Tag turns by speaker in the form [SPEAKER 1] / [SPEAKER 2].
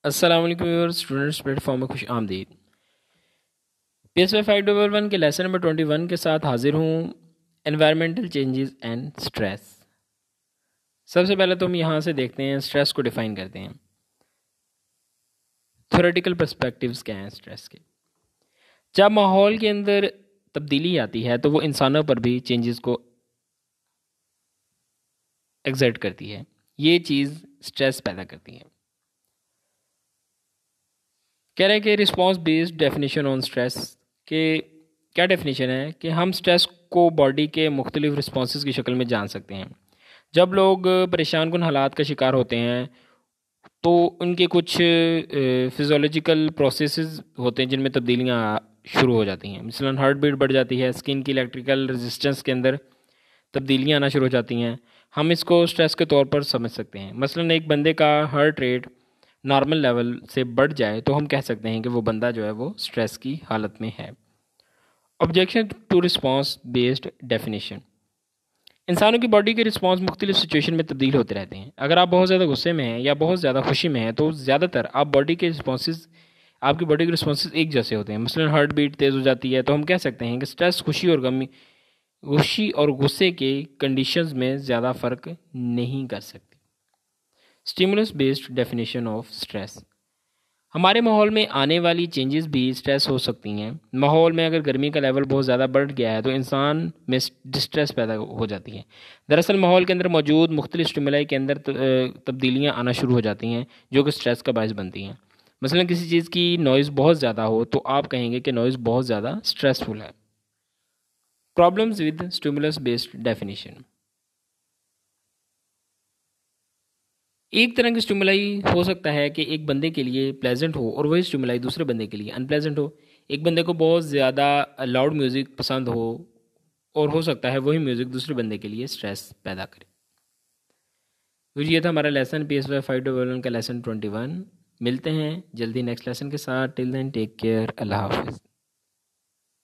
[SPEAKER 1] अस्सलाम वालेकुम viewers, students platform में खुश आमदीद। PSY 511 के लेसन नंबर 21 के साथ हाजिर हूँ। Environmental changes and stress. सबसे पहले तो हम यहाँ से देखते हैं, स्ट्रेस को डिफ़ाइन करते हैं। थ्योरेटिकल पर्सपेक्टिव्स क्या हैं स्ट्रेस के। जब माहौल के अंदर तब्दीली आती है तो वो इंसानों पर भी चेंजेस को एग्जर्ट करती है। ये चीज़ स्ट्रेस पैदा करती है। कह रहे हैं कि response based definition on stress के क्या डेफिनेशन है कि हम स्ट्रेस को बॉडी के मुख्तलिफ रिस्पॉन्स की शक्ल में जान सकते हैं। जब लोग परेशान कुन हालात का शिकार होते हैं तो उनके कुछ फिज़ोलॉजिकल प्रोसेसेस होते हैं जिनमें तब्दीलियाँ शुरू हो जाती हैं। मिसलन हार्ट बीट बढ़ जाती है, स्किन की इलेक्ट्रिकल रेजिस्टेंस के अंदर तब्दीलियाँ आना शुरू हो जाती हैं। हम इसको स्ट्रेस के तौर पर समझ सकते हैं। मसलन एक बंदे का हार्ट रेट नॉर्मल लेवल से बढ़ जाए तो हम कह सकते हैं कि वो बंदा जो है वो स्ट्रेस की हालत में है। Objection to response based definition. इंसानों की बॉडी के रिस्पॉन्स मुख्तलिफ सिचुएशन में तब्दील होते रहते हैं। अगर आप बहुत ज़्यादा गुस्से में हैं या बहुत ज़्यादा खुशी में हैं तो ज़्यादातर आपकी बॉडी के रिस्पॉन्सेज एक जैसे होते हैं। मसलन हार्ट बीट तेज़ हो जाती है तो हम कह सकते हैं कि स्ट्रेस खुशी और गुस्से के कंडीशंस में ज़्यादा फ़र्क नहीं कर सकती। Stimulus based definition of stress. हमारे माहौल में आने वाली चेंजेस भी स्ट्रेस हो सकती हैं। माहौल में अगर गर्मी का लेवल बहुत ज़्यादा बढ़ गया है तो इंसान में डिस्ट्रेस पैदा हो जाती है। दरअसल माहौल के अंदर मौजूद मुख्तलिफ स्टिमुलाई के अंदर तब्दीलियाँ आना शुरू हो जाती हैं जो कि स्ट्रेस का बायस बनती हैं। मसलन किसी चीज़ की नॉइज़ बहुत ज़्यादा हो तो आप कहेंगे कि नॉइज़ बहुत ज़्यादा स्ट्रेसफुल है। Problems with stimulus based definition. एक तरह की स्टिमुलाई हो सकता है कि एक बंदे के लिए प्लेजेंट हो और वही स्टिमुलाई दूसरे बंदे के लिए अनप्लेजेंट हो। एक बंदे को बहुत ज़्यादा लाउड म्यूज़िक पसंद हो और हो सकता है वही म्यूज़िक दूसरे बंदे के लिए स्ट्रेस पैदा करे। तो ये था हमारा लेसन PSY 511 का लेसन 21। मिलते हैं जल्दी नेक्स्ट लेसन के साथ। टिल देन टेक केयर, अल्लाह हाफिज़।